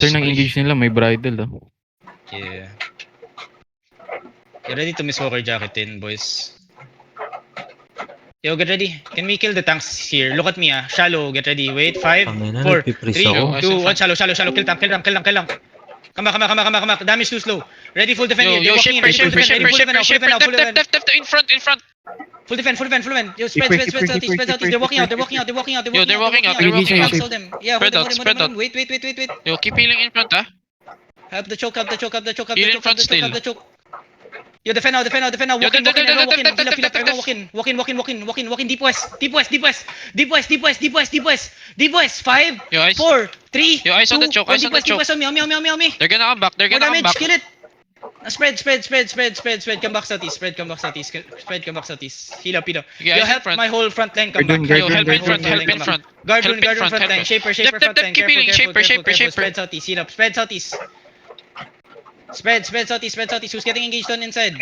Turn ng engage nila, may bridle Yeah. Get ready to miss Walker Jacket in, boys. Yo, get ready. Can we kill the tanks here? Look at me, Shallow, get ready. Wait, 5, 4, 3, 2, 1. Shallow. Kill tank. Come back. Damage too slow. Ready, full defend here. They're walking in. Ready, full defend. Def, in front. Full defend. Yo, spread southeast. They're walking out. Yo, they're walking out. Hold them. Yeah, hold Spread them. out. Wait. Yo, keep healing in front, Have the choke. Heal in front still. Yo, defend now. Yo, Walk in. def. Walk in. Deep west. 5, Yo, eyes. 4, 3, Yo, eyes on the 2, choke, 1. eyes on the choke. Meow me. They're gonna come back. More damage, kill it. Spread. Come back southeast. Heal up. Yeah, Yo, eyes in help front. my whole front line come back. Yo, help in front. Guard Help in rune front, front line. help. Shaper Def, front line. keep healing. Shaper. Spread southeast. Heal up. Spread southeast. Spread southeast. Who's getting engaged on inside?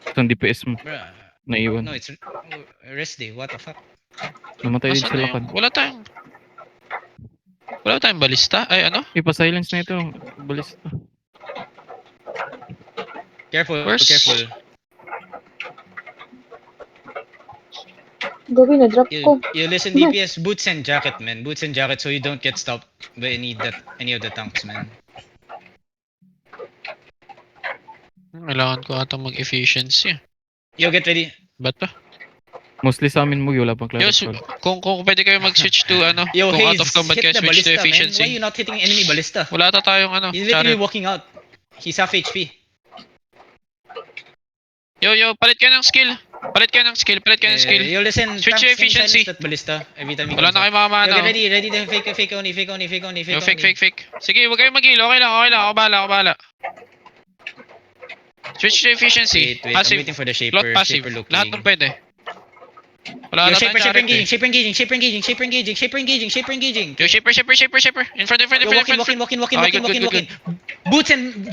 Itong DPS mo, Bruh. naiwan. No, it's rest day. What the fuck? Namatay din Asan sa na lakad. yung... Wala tayong balista. Ay, ano? Ipa-silence na ito. Balista. Careful. Where's- Gabi na drop ko. You listen, DPS, boots and jacket, man. Boots and jacket so you don't get stopped by any of the tanks, man. Kailangan ko ata mag-efficiency. Yo, get ready. Ba't pa? Mostly sa amin mo, wala pang Yo, clarity. kung pwede kayo mag-switch to ano, Yo, kung out Hayes, of combat kayo, hit the switch to ballista, man. Why efficiency. you not hitting enemy ballista? Wala ata tayong ano, He's literally chariot. walking out. He's half HP. Yo, palit kayo ng skill. Yo, listen, Switch tanks to efficiency. silence that ballista every time he Wala comes na out. kayo mga mana. Yo, get ready to fake only. Yo, fake. Sige, huwag kayong mag-heal. Okay lang. Ako bahala. Switch to efficiency. Wait, I'm Passive. waiting for the Plot shaper. passive. Shaper looking. Lahat ng pwede. Wala Yo, na shaper tayong chariot. engaging. Yo, shaper. In front. Yo, walking. Okay, good. Boots and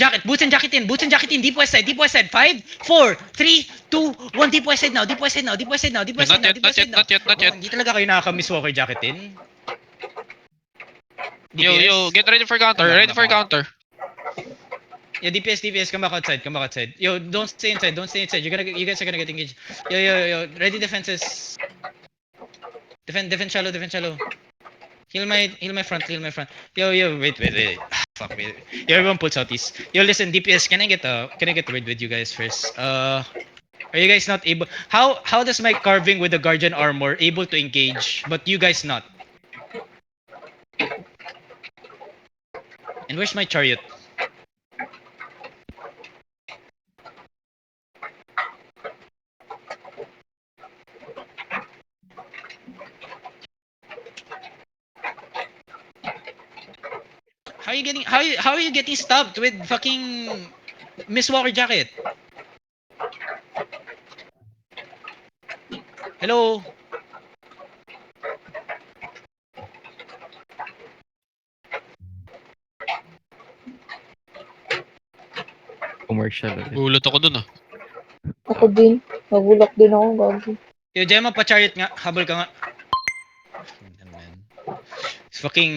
jacket in. Deep west side. 5, 4, 3, 2, 1. Deep west side now. Not yet. Hindi talaga kayo nakaka-miss Walker jacket in. Yo, get ready for counter. Yo, DPS, come back outside. Yo, don't stay inside. You guys are gonna get engaged. Yo, ready defenses. Defend shallow. Heal my front. Yo, wait. Fuck me. Yo, everyone pull southeast. Yo, listen, DPS, can I get a word with you guys first? Are you guys not able? How does my carving with the guardian armor able to engage, but you guys not? And where's my chariot? How are you getting stopped with fucking Miss Walker jacket? Hello? Commercial ulit. Gulat ako dun Ako din. Nagulak din ako, gabi. Yo, Gemma, pa-chariot nga. Habol ka nga. Man. It's fucking...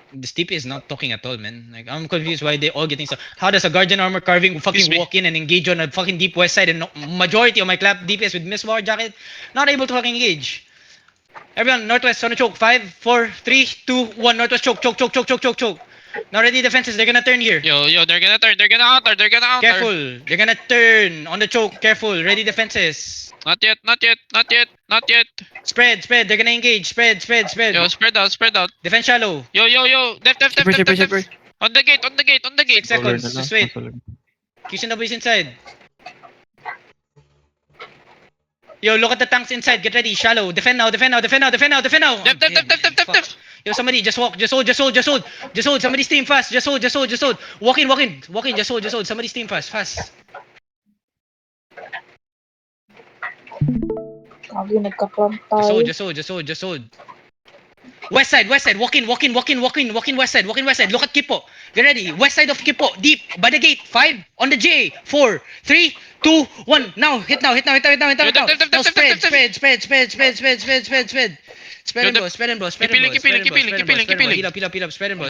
This TP is not talking at all, man. Like, I'm confused why they all getting stuff. How does a guardian armor carving fucking Excuse me. walk in and engage on a fucking deep west side and majority of my clap DPS with Miss War jacket not able to fucking engage? Everyone, northwest on a choke. 5, 4, 3, 2, 1. Northwest choke. Now ready defenses. They're gonna turn here. Yo, they're gonna turn. They're gonna counter. Careful. They're gonna turn on the choke. Careful. Ready defenses. Not yet. Spread. They're gonna engage. Spread. Yo, spread out. Defense shallow. Yo. Def. Shaper. On the gate. 6 seconds. Solar na Just lang, wait. solar. Qsin is inside. Yo, look at the tanks inside. Get ready. Shallow. Defend now. Def. Fuck. Yo, somebody just walk. Just hold. Somebody steam fast. Just hold. Walk in. Just hold. Somebody steam fast. Gabi, nagka-cramp tayo. Just hold. West side. Walk in west side. Look at Kipo. Get ready. West side of Kipo. Deep. By the gate. 5. On the J. 4, 3, 2, 1. Now. Hit now. Now spread. Spread and ball, spread and ball, spread and ball, Kipiling, spread and ball, kipiling, spread and ball, kipiling, spread and ball. kipiling. Heal up, spread and ball.